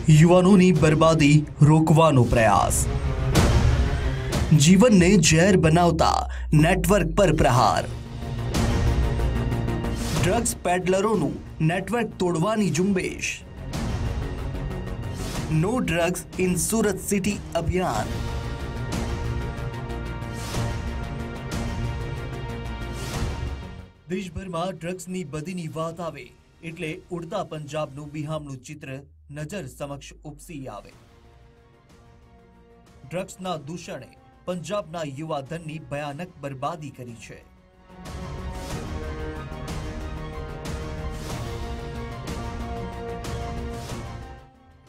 યુવાનોની બરબાદી રોકવાનો પ્રયાસ, જીવનને ઝેર બનાવતા નેટવર્ક પર પ્રહાર, ડ્રગ્સ પેડલરોનું નેટવર્ક તોડવાની ઝુંબેશ, no drugs in Surat city અભિયાન। દેશભરમાં ડ્રગ્સની બદીની વાત આવે એટલે ઉડતા પંજાબનું બિહામનું ચિત્ર નજર સમક્ષ ઉપસી આવે। ડ્રગ્સના દૂષણે પંજાબના યુવાધનની ભયાનક બરબાદી કરી છે।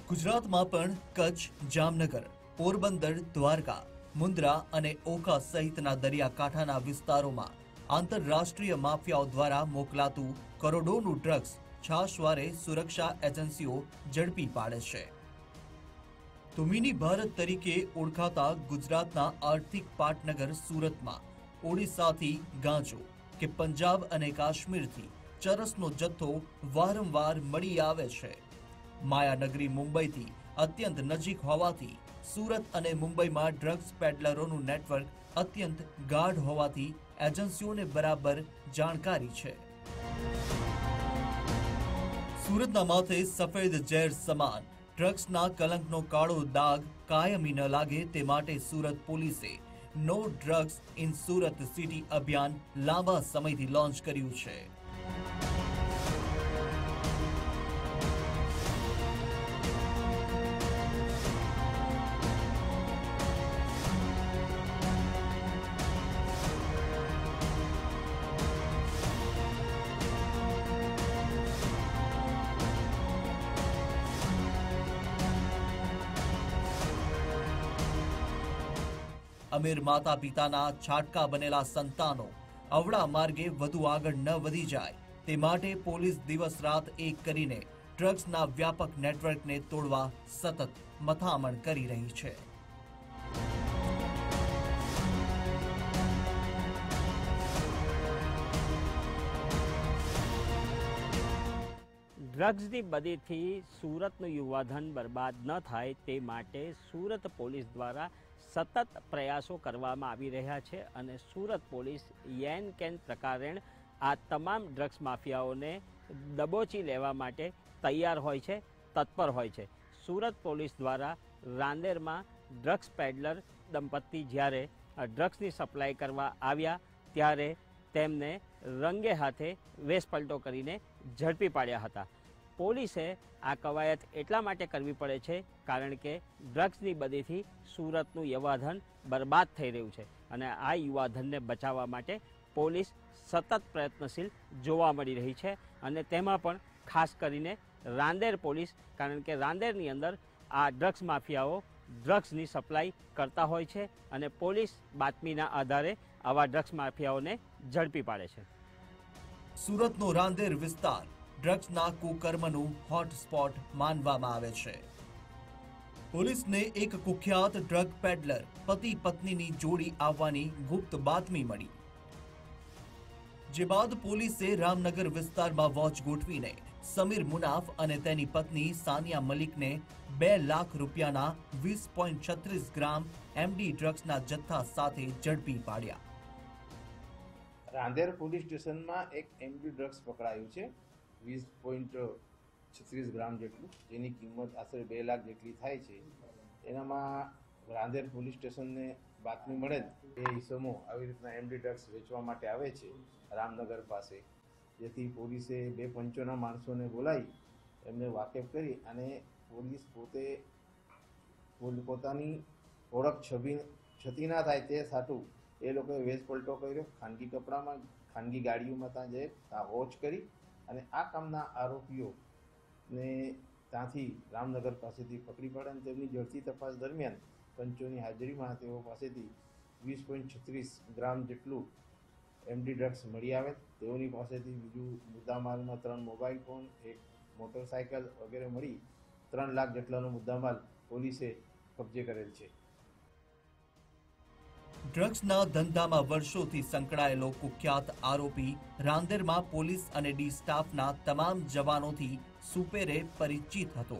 ગુજરાતમાં પણ કચ્છ, જામનગર, પોરબંદર, દ્વારકા, મુન્દ્રા અને ઓખા સહિતના દરિયાકાંઠાના વિસ્તારોમાં આંતરરાષ્ટ્રીય માફિયાઓ દ્વારા મોકલાતું કરોડોનું ડ્રગ્સ છાશવારે સુરક્ષા એજન્સીઓ ઝડપી પાડે છે। તો મિની ભારત તરીકે ઓળખાતા ગુજરાતના આર્થિક પાટનગર સુરતમાં ઓડિશાથી ગાંજો કે પંજાબ અને કાશ્મીરથી ચરસનો જથ્થો વારંવાર મળી આવે છે। માયાનગરી મુંબઈથી અત્યંત નજીક હોવાથી સુરત અને મુંબઈમાં ડ્રગ્સ પેડલરોનું નેટવર્ક અત્યંત ગાઢ હોવાથી એજન્સીઓને બરાબર જાણકારી છે। સુરતના માથે સફેદ ઝેર સમાન ડ્રગ્સના કલંકનો કાળો દાગ કાયમી ન લાગે તે માટે સુરત પોલીસે no drugs in Surat city અભિયાન લાંબા સમયથી લોન્ચ કર્યું છે। અમીર માતા પિતાના છાટકા બનેલા સંતાનો અવળા માર્ગે વધુ આગળ ન વધી જાય તે માટે પોલીસ દિવસ રાત એક કરીને ડ્રગ્સના વ્યાપક નેટવર્કને તોડવા સતત મથામણ કરી રહી છે। ડ્રગ્સની બદીથી સુરતનું યુવાધન બરબાદ ન થાય તે માટે સુરત પોલીસ દ્વારા સતત પ્રયાસો કરવામાં આવી રહ્યા છે અને સુરત પોલીસ યેન કેન પ્રકારેણ આ તમામ ડ્રગ્સ માફિયાઓને દબોચી લેવા માટે તૈયાર હોય છે, તત્પર હોય છે। સુરત પોલીસ દ્વારા રાંદેરમાં ડ્રગ્સ પેડલર દંપતી જ્યારે ડ્રગ્સની સપ્લાય કરવા આવ્યા ત્યારે તેમને રંગે હાથે વેશપલટો કરીને ઝડપી પાડ્યા હતા। પોલીસે આ કવાયત એટલા માટે કરવી પડે છે કારણ કે ડ્રગ્સની બદીથી સુરતનું યુવાધન બરબાદ થઈ રહ્યું છે અને આ યુવાધનને બચાવવા માટે પોલીસ સતત પ્રયત્નશીલ જોવા મળી રહી છે અને તેમાં પણ ખાસ કરીને રાંદેર પોલીસ, કારણ કે રાંદેરની અંદર આ ડ્રગ્સ માફિયાઓ ડ્રગ્સની સપ્લાય કરતા હોય છે અને પોલીસ બાતમીના આધારે આવા ડ્રગ્સ માફિયાઓને ઝડપી પાડે છે। સુરતનો રાંદેર વિસ્તાર ડ્રગ્સના કુકર્મનું હોટસ્પોટ માનવામાં આવે છે। પોલીસને એક કુખ્યાત ડ્રગ પેડલર પતિ પત્નીની જોડી આવવાની ગુપ્ત બાતમી મળી, જે બાદ પોલીસે રામનગર વિસ્તારમાં વોચ ગોઠવીને સમીર મુનાફ અને તેની પત્ની સાનિયા મલિકને 2 લાખ રૂપિયાના 20.36 ગ્રામ એમડી ડ્રગ્સના જથ્થા સાથે ઝડપી પાડ્યા। રાંદેર પોલીસ સ્ટેશનમાં એક એમડી ડ્રગ્સ પકડાયું છે 20.36 ગ્રામ જેટલું, જેની કિંમત આશરે 2 લાખ જેટલી થાય છે। એનામાં રાંદેર પોલીસ સ્ટેશનને બાતમી મળે એ ઈસમો આવી રીતના એમડી ડ્રગ્સ વેચવા માટે આવે છે રામનગર પાસે, જેથી પોલીસે 2 પંચોના માણસોને બોલાવી એમને વાકેફ કરી અને પોલીસ પોતાની ઓળખ છતી ના થાય તે સાટું એ લોકોએ વેશપલટો કર્યો, ખાનગી કપડામાં, ખાનગી ગાડીઓમાં ત્યાં જઈ ત્યાં વોચ કરી અને આ કામના આરોપીઓને ત્યાંથી રામનગર પાસેથી પકડી પાડે અને તેમની ઝડપી તપાસ દરમિયાન પંચોની હાજરીમાં તેઓ પાસેથી 20.36 ગ્રામ જેટલું એમડી ડ્રગ્સ મળી આવે। તેઓની પાસેથી બીજું મુદ્દામાલમાં 3 મોબાઈલ ફોન, 1 મોટરસાયકલ વગેરે મળી 3 લાખ જેટલાનો મુદ્દામાલ પોલીસે કબજે કરેલ છે। ડ્રગ્સના ધંધામાં વર્ષોથી સંકળાયેલો કુખ્યાત આરોપી રાંદેરમાં પોલીસ અને ડી સ્ટાફના તમામ જવાનોથી સુપેરે પરિચિત હતો।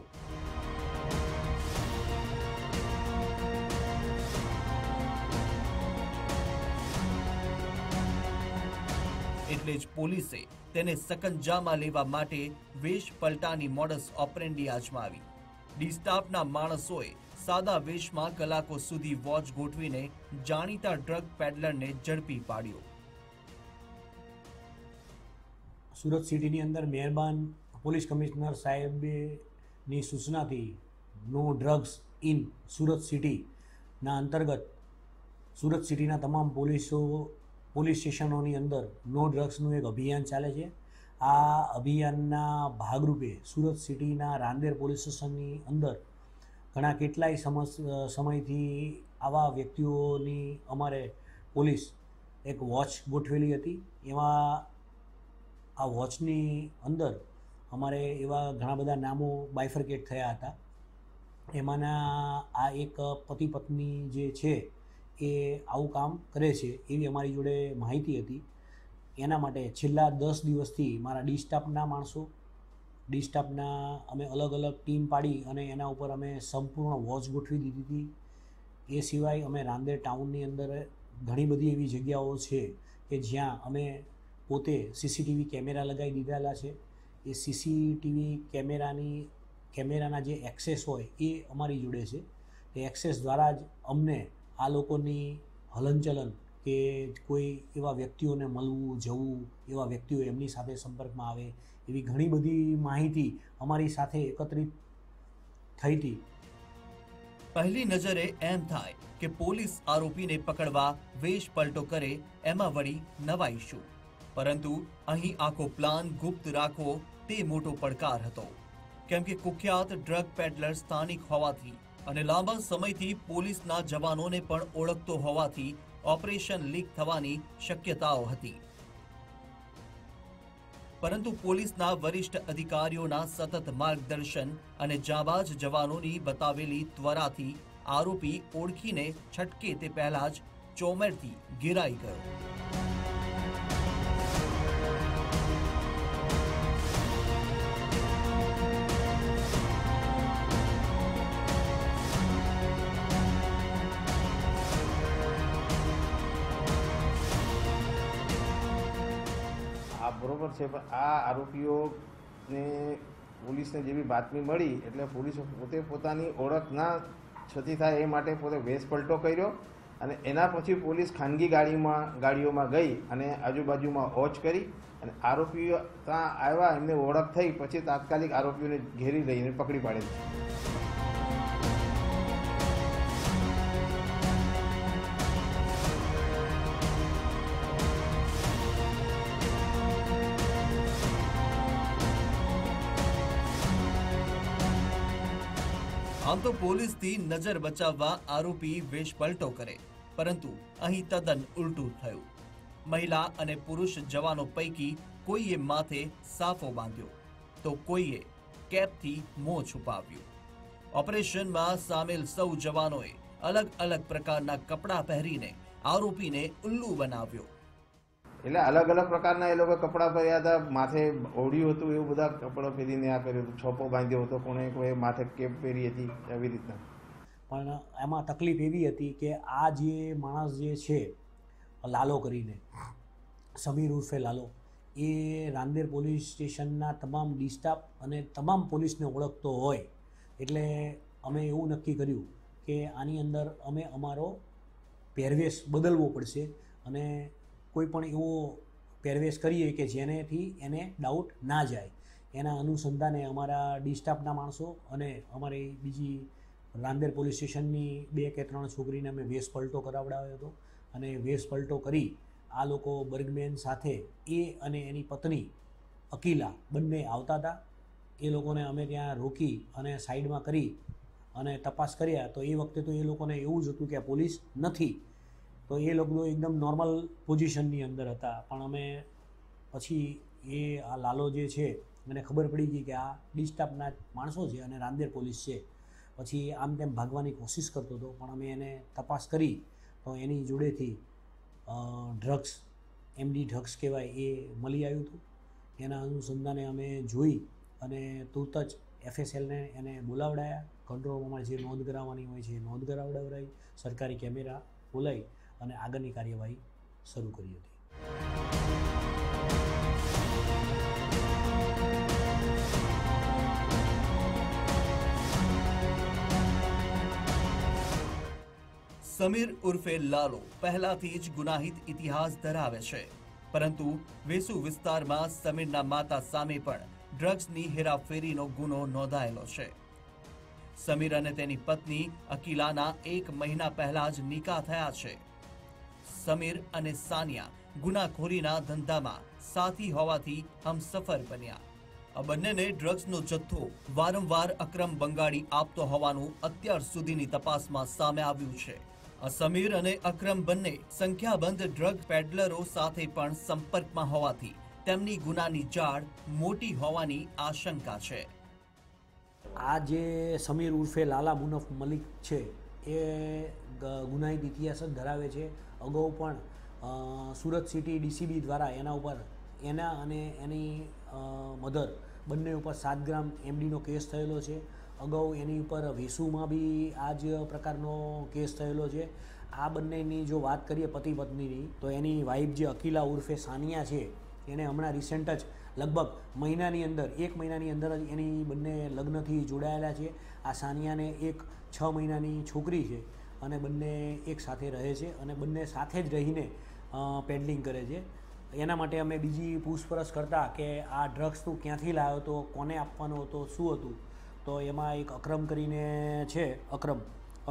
એટલે જ પોલીસે તેને સકંજામાં લેવા માટે વેશ પલટાની મોડસ ઓપરેન્ડી અજમાવી. ડી સ્ટાફના માણસોએ સાદા વેશમાં કલાકો સુધી વોચ ગોઠવીને જાણીતા ડ્રગ પેડલરને ઝડપી પાડ્યો. સુરત સિટીની અંદર મહેરબાન પોલીસ કમિશનર સાહેબની સૂચનાથી નો ડ્રગ્સ ઇન સુરત સિટીના અંતર્ગત સુરત સિટીના તમામ પોલીસ સ્ટેશનોની અંદર નો ડ્રગ્સનું એક અભિયાન ચાલે છે. આ અભિયાનના ભાગરૂપે સુરત સિટીના રાંદેર પોલીસ સ્ટેશનની અંદર ઘણા કેટલાય સમયથી આવા વ્યક્તિઓની અમારે પોલીસ એક વોચ ગોઠવેલી હતી. એમાં આ વોચની અંદર અમારે એવા ઘણા બધા નામો બાયફર્કેટ થયા હતા. એમાંના આ એક પતિ પત્ની જે છે એ આવું કામ કરે છે એવી અમારી જોડે માહિતી હતી. એના માટે છેલ્લા 10 દિવસથી મારા ડી સ્ટાફના અમે અલગ અલગ ટીમ પાડી અને એના ઉપર અમે સંપૂર્ણ વોચ ગોઠવી દીધી હતી. એ સિવાય અમે રાંદેર ટાઉનની અંદર ઘણી બધી એવી જગ્યાઓ છે કે જ્યાં અમે પોતે સીસીટીવી કેમેરા લગાવી દીધેલા છે. એ સીસીટીવી કેમેરાના જે એક્સેસ હોય એ અમારી જોડે છે. એ એક્સેસ દ્વારા જ અમને આ લોકોની હલનચલન કે કોઈ એવા વ્યક્તિઓને મળવું જવું, એવા વ્યક્તિઓ એમની સાથે સંપર્કમાં આવે એવી ઘણી બધી માહિતી અમારી સાથે એકત્રિત થઈ હતી. પહેલી નજરે એમ થાય કે પોલીસ આરોપીને પકડવા વેશ પલટો કરે એમાં વળી નવાઈ શું? પરંતુ અહીં આખો પ્લાન ગુપ્ત રાખવો તે મોટો પડકાર હતો. કેમ કે કુખ્યાત ડ્રગ પેડલર સ્થાનિક હોવાથી અને લાંબા સમયથી પોલીસના જવાનોને પણ ઓળખતો હોવાથી ઓપરેશન લીક થવાની શક્યતાઓ હતી. પરંતુ પોલીસના વરિષ્ઠ અધિકારીઓના સતત માર્ગદર્શન અને જાબાજ જવાનોની બતાવેલી ત્વરાથી આરોપી ઓળખીને છટકે તે પહેલા જ ચોમેરથી ઘેરાઈ ગયો. બરોબર છે, પણ આ આરોપીઓને પોલીસને જેવી બાતમી મળી એટલે પોલીસે પોતે પોતાની ઓળખ ના છતી થાય એ માટે પોતે વેશ પલટો કર્યો અને એના પછી પોલીસ ખાનગી ગાડીઓમાં ગઈ અને આજુબાજુમાં વોચ કરી અને આરોપીઓ ત્યાં આવ્યા, એમને ઓળખ થઈ પછી તાત્કાલિક આરોપીઓને ઘેરી લઈને પકડી પાડેલ. આમ તો પોલીસથી નજર બચાવવા આરોપી વેશ પલટો કરે, પરંતુ અહીં તદ્દન ઉલટું થયું. મહિલા અને પુરુષ જવાનો પૈકી કોઈએ માથે સાફો બાંધ્યો તો કોઈએ કેપથી મોં છુપાવ્યું. ઓપરેશનમાં સામેલ સૌ જવાનોએ અલગ અલગ પ્રકારના કપડાં પહેરીને આરોપીને ઉલ્લુ બનાવ્યો. એટલે અલગ અલગ પ્રકારના એ લોકો કપડાં પહેર્યા હતા, માથે ઓઢ્યું હતું, એવું બધા કપડાં પહેરીને આ કર્યું હતું. છોપો બાંધ્યો હતો, કોઈ માથે કેપ પહેરી હતી, એવી રીતના. પણ એમાં તકલીફ એવી હતી કે આ જે માણસ જે છે લાલો કરીને, સમીર ઉર્ફે લાલો, એ રાંદેર પોલીસ સ્ટેશનના તમામ ડી સ્ટાફ અને તમામ પોલીસને ઓળખતો હોય એટલે અમે એવું નક્કી કર્યું કે આની અંદર અમે અમારો પહેરવેશ બદલવો પડશે અને કોઈ પણ એવો પહેરવેશ કરીએ કે જેનેથી એને ડાઉટ ના જાય. એના અનુસંધાને અમારા ડી સ્ટાફના માણસો અને અમારી બીજી રાંદેર પોલીસ સ્ટેશનની 2 કે 3 છોકરીને અમે વેશ પલટો કરાવડાવ્યો હતો અને વેશ પલટો કરી આ લોકો બર્ગમેન સાથે એ અને એની પત્ની અકીલા બંને આવતા હતા. એ લોકોને અમે ત્યાં રોકી અને સાઈડમાં કરી અને તપાસ કર્યા તો એ વખતે તો એ લોકોને એવું જ હતું કે આ પોલીસ નથી, તો એ લોકો એકદમ નોર્મલ પોઝિશનની અંદર હતા. પણ અમે પછી એ આ લાલો જે છે મને ખબર પડી ગઈ કે આ ડી સ્ટાફના માણસો છે અને રાંદેર પોલીસ છે. પછી આમ તેમ ભાગવાની કોશિશ કરતો હતો, પણ અમે એને તપાસ કરી તો એની જોડેથી ડ્રગ્સ, એમડી ડ્રગ્સ કહેવાય, એ મળી આવ્યું હતું. એના અનુસંધાને અમે જોઈ અને તુરત જ FSLને એને બોલાવડાયા. કંટ્રોલ રૂમમાં જે નોંધ કરાવવાની હોય છે એ નોંધ કરાવડાવડાવી, સરકારી કેમેરા બોલાવી અને આગળની કાર્યવાહી શરૂ કરી હતી. સમીર ઉર્ફે લાલો પહેલાથી જ ગુનાહિત ઇતિહાસ ધરાવે છે, પરંતુ વેસુ વિસ્તારમાં સમીરના માતા સામે પણ ડ્રગ્સની હેરાફેરીનો ગુનો નોંધાયેલો છે. સમીર અને તેની પત્ની અકીલાના 1 મહિના પહેલા જ નિકાહ થયા છે. સમીર અને સાનિયા ગુનાખોરીના ધંધામાં સાથી હોવાથી હમસફર બન્યા. આ બંનેને ડ્રગ્સનો જથ્થો વારંવાર અકરમ બંગાળી આપતો હોવાનું અત્યાર સુધીની તપાસમાં સામે આવ્યું છે. આ સમીર અને અકરમ બંને સંખ્યાબંધ ડ્રગ પેડલરો સાથે પણ સંપર્કમાં હોવાથી તેમની ગુનાની જાળ મોટી હોવાની આશંકા છે. આ જે સમીર ઉર્ફે લાલા મુનફ મલિક છે એ ગુનાહિત ઇતિહાસ જ ધરાવે છે. અગાઉ પણ સુરત સિટી ડીસીબી દ્વારા એના અને એની મધર બંને ઉપર 7 ગ્રામ એમડીનો કેસ થયેલો છે. અગાઉ એની ઉપર વેસુમાં બી આ જ પ્રકારનો કેસ થયેલો છે. આ બંનેની જો વાત કરીએ પતિ પત્નીની, તો એની વાઈફ જે અકીલા ઉર્ફે સાનિયા છે એને હમણાં રિસેન્ટ જ લગભગ 1 મહિનાની અંદર જ એની બંને લગ્નથી જોડાયેલા છે. આ સાનિયાને એક 6 મહિનાની છોકરી છે અને બંને એક સાથે રહે છે અને બંને સાથે જ રહીને પેડલિંગ કરે છે. એના માટે અમે બીજી પૂછપરછ કરતા કે આ ડ્રગ્સ તું ક્યાંથી લાવ્યો હતો, કોને આપવાનો હતો, શું હતું, તો એમાં એક અકરમ કરીને છે,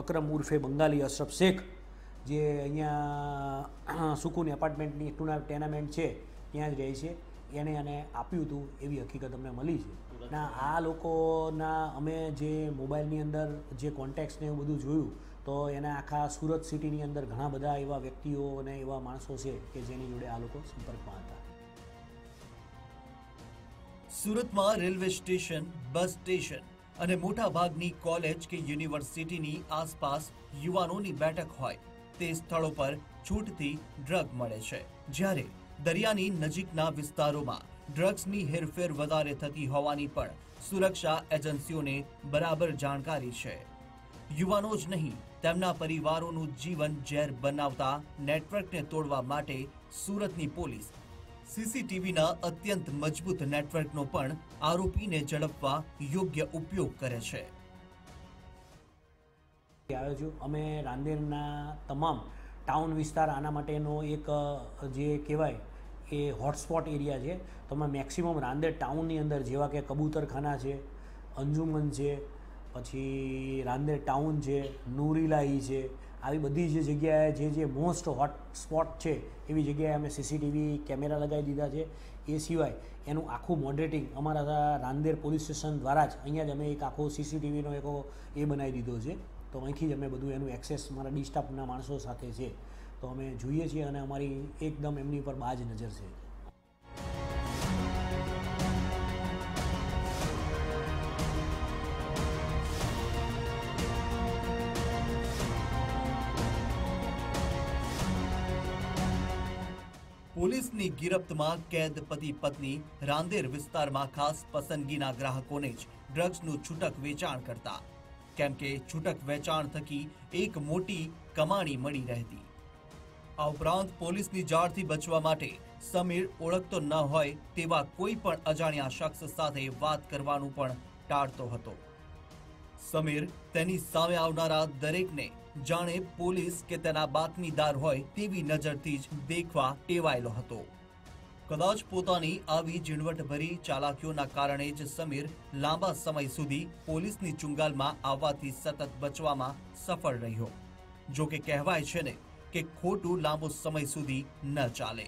અકરમ ઉર્ફે બંગાળી અશરફ શેખ, જે અહીંયા સુકૂન એપાર્ટમેન્ટની ટેનામેન્ટ છે ત્યાં જ રહે છે, એને આપ્યું હતું એવી હકીકત અમને મળી છે. ના, આ લોકોના અમે જે મોબાઈલની અંદર જે કોન્ટેક્ટ્સને એવું બધું જોયું તો એના આખા સુરત સિટીની અંદર ઘણા બધા એવા વ્યક્તિઓ અને એવા માણસો છે કે જેની જોડે આ લોકો સંપર્કમાં હતા. સુરતમાં રેલવે સ્ટેશન, બસ સ્ટેશન અને મોટાભાગની કોલેજ કે યુનિવર્સિટીની આસપાસ યુવાનોની બેઠક હોય તે સ્થળો પર છૂટથી ડ્રગ મળે છે, જ્યારે દરિયાની નજીકના વિસ્તારોમાં ડ્રગ્સની હેરફેર વધારે થતી હોવાની પણ સુરક્ષા એજન્સીઓને બરાબર જાણકારી છે. યુવાનો જ નહીં, તેમના પરિવારોનું જીવન ઝેર બનાવતા નેટવર્કને તોડવા માટે સુરતની પોલીસ સીસીટીવીના અત્યંત મજબૂત નેટવર્કનો પણ આરોપીને ઝડપવા યોગ્ય ઉપયોગ કરે છે. આવ્યો છું અમે રાંદેરના તમામ ટાઉન વિસ્તાર આના માટેનો એક જે કહેવાય એ હોટસ્પોટ એરિયા છે. તો અમે મેક્સિમમ રાંદેર ટાઉનની અંદર જેવા કે કબૂતરખાના છે, અંજુમન છે, પછી રાંદેર ટાઉન છે, નૂરીલાહી છે, આવી બધી જે જગ્યાએ જે મોસ્ટ હોટ સ્પોટ છે એવી જગ્યાએ અમે સીસીટીવી કેમેરા લગાવી દીધા છે. એ સિવાય એનું આખું મોડરેટિંગ અમારા રાંદેર પોલીસ સ્ટેશન દ્વારા જ અહીંયા જ અમે એક આખો સીસીટીવીનો એક એ બનાવી દીધો છે. તો અહીંથી જ અમે બધું એનું એક્સેસ મારા ડી સ્ટાફના માણસો સાથે છે, તો અમે જોઈએ છીએ અને અમારી એકદમ એમની ઉપર બાજ નજર છે. પોલીસની ગિરફ્તમાં કેદ પતિ પત્ની રાંદેર વિસ્તારમાં ખાસ પસંદગીના ગ્રાહકોને જ ડ્રગ્સનું છૂટક વેચાણ કરતા, કેમ કે છૂટક વેચાણ થકી એક મોટી કમાણી મળી રહેતી. આ ઉપરાંત પોલીસની જાળથી બચવા માટે સમીર ઓળખતો ન હોય તેવા કોઈ પણ અજાણ્યા શખ્સ સાથે વાત કરવાનું પણ ટાળતો હતો. સમીર તેની સામે આવનારા દરેકને જાણે પોલીસ કે તેના બાતમીદાર હોય તેવી નજરથી જ દેખવા ટેવાયેલો હતો. કદાચ પોતાની આવી ઝીણવટભરી ચાલાકીઓના કારણે જ સમીર લાંબા સમય સુધી પોલીસની ચુંગાલમાં આવવાથી સતત બચવામાં સફળ રહ્યો. જો કે કહેવાય છે ને કે ખોટું લાંબો સમય સુધી ન ચાલે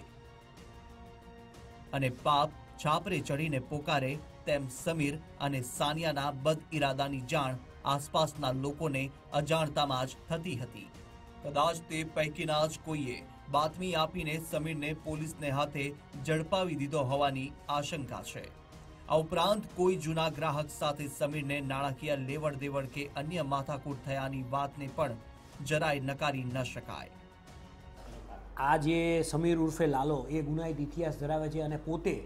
અને પાપ છાપરે ચડીને પોકારે, તેમ સમીર અને સાનિયાના બદ ઇરાદાની જાણ આસપાસના લોકોને અજાણતામાં જ થતી હતી. કદાચ તે પૈકીના જ કોઈએ બાતમી આપીને સમીરને પોલીસને હાથે ઝડપાવી દીધો હોવાની આશંકા છે. આ ઉપરાંત કોઈ જૂના ગ્રાહક સાથે સમીરને નાણાકીય લેવડ દેવડ કે અન્ય માથાકૂટ થયાની વાતને પણ જરાય નકારી ન શકાય. આ જે સમીર ઉર્ફે લાલો એ ગુનાહિત ઇતિહાસ ધરાવે છે અને પોતે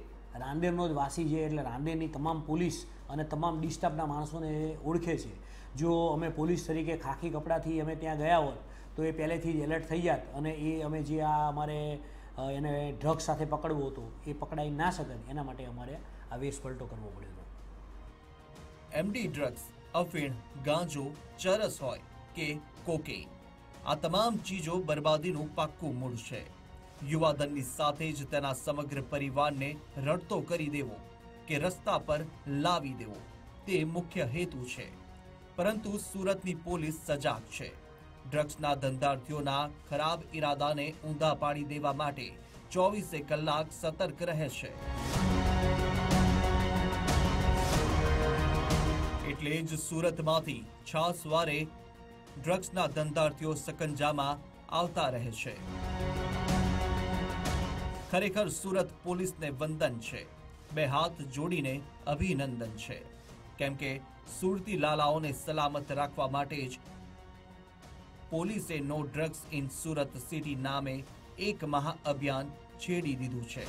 રાંદેરનો જ વાસી છે, એટલે રાંદેરની તમામ પોલીસ અને તમામ ડી સ્ટાફના માણસોને ઓળખે છે. જો અમે પોલીસ તરીકે ખાખી કપડાથી અમે ત્યાં ગયા હોત તો એ પહેલેથી જ એલર્ટ થઈ જાત અને એ અમે જે આ અમારે એને ડ્રગ્સ સાથે પકડવો હતો એ પકડાઈ ના શકે, એના માટે અમારે આ વેશ પલટો કરવો પડ્યો હતો. એમડી ડ્રગ્સ, અફીણ, ગાંજો, ચરસ હોય કે કોકેઇન, આ તમામ ચીજો બરબાદીનું પાક્કું મૂળ છે. યુવાધનની સાથે જ તેના સમગ્ર પરિવારને રડતો કરી દેવો કે રસ્તા પર લાવી દેવો તે મુખ્ય હેતુ છે. પરંતુ સુરતની પોલીસ સજાગ છે. ડ્રગ્સના ધંધાર્થીઓના ખરાબ ઈરાદાને ઊંધા પાડી દેવા માટે 24 કલાક સતર્ક રહે છે. એટલે જ સુરતમાંથી છાસવારે ડ્રગ્સના ધંધાર્થીઓ સકંજામાં આવતા રહે છે. ખરેખર સુરત પોલીસને વંદન છે, બે હાથ જોડીને અભિનંદન છે. કેમ કે સુરતી લાલાઓને સલામત રાખવા માટે જ પોલીસે no drugs in Surat city નામે એક મહાઅભિયાન છેડી દીધું છે.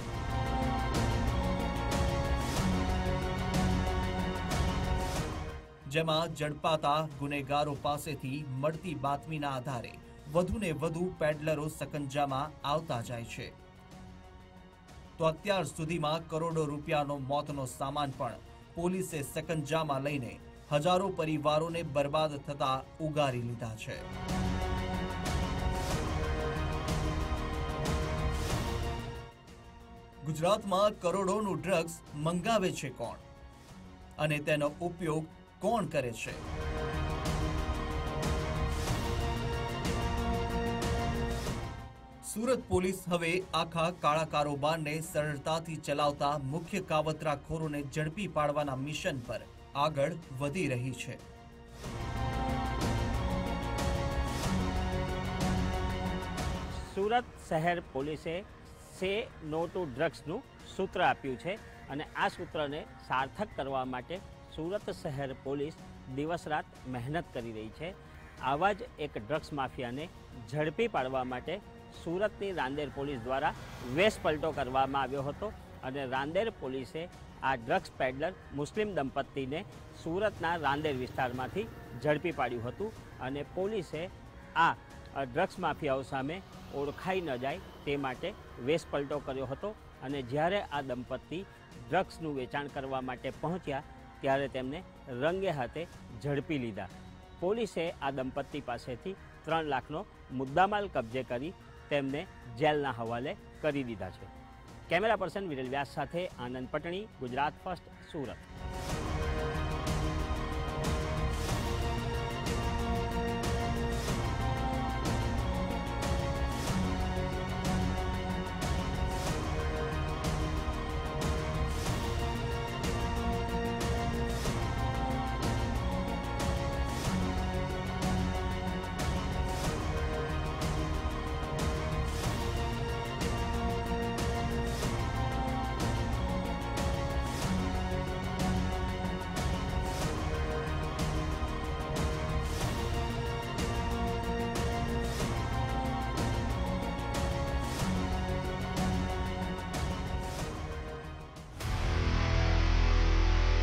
જેમાં ઝડપાતા ગુનેગારો પાસેથી મળતી બાતમીના આધારે વધુને વધુ પેડલરો સકંજામાં આવતા જાય છે. તો અત્યાર સુધીમાં કરોડો રૂપિયાનો મોતનો સામાન પણ પોલીસે સકંજામાં લઈને હજારો પરિવારોને બરબાદ થતા ઉગારી લીધા છે. ગુજરાતમાં કરોડોનું ડ્રગ્સ મંગાવે છે કોણ અને તેનો ઉપયોગ કોણ કરે છે? સુરત પોલીસ હવે આખા કાળા કારોબારને સરળતાથી ચલાવતા મુખ્ય કાવતરાખોરોને ઝડપી પાડવાના મિશન પર આગળ વધી રહી છે. સુરત શહેર પોલીસે સે નો ટુ ડ્રગ્સનું સૂત્ર આપ્યું છે અને આ સૂત્રને સાર્થક કરવા માટે સુરત શહેર પોલીસ દિવસ રાત મહેનત કરી રહી છે. આવા જ એક ડ્રગ્સ માફિયાને ઝડપી પાડવા માટે સુરતની રાંદેર પોલીસ દ્વારા વેશ પલટો કરવામાં આવ્યો હતો અને રાંદેર પોલીસે આ ડ્રગ્સ પેડલર મુસ્લિમ દંપતીને સુરતના રાંદેર વિસ્તારમાંથી ઝડપી પાડ્યું હતું અને પોલીસે આ ડ્રગ્સ માફિયાઓ સામે ઓળખાઈ ન જાય તે માટે વેશ પલટો કર્યો હતો અને જ્યારે આ દંપતી ડ્રગ્સનું વેચાણ કરવા માટે પહોંચ્યા ત્યારે તેમને રંગે હાથે ઝડપી લીધા. પોલીસે આ દંપતી પાસેથી 3 લાખનો મુદ્દામાલ કબજે કરી તેમને જેલના હવાલે કરી દીધા છે. કેમેરા પર્સન વિરલ વ્યાસ સાથે આનંદ પટણી, ગુજરાત ફર્સ્ટ, સુરત.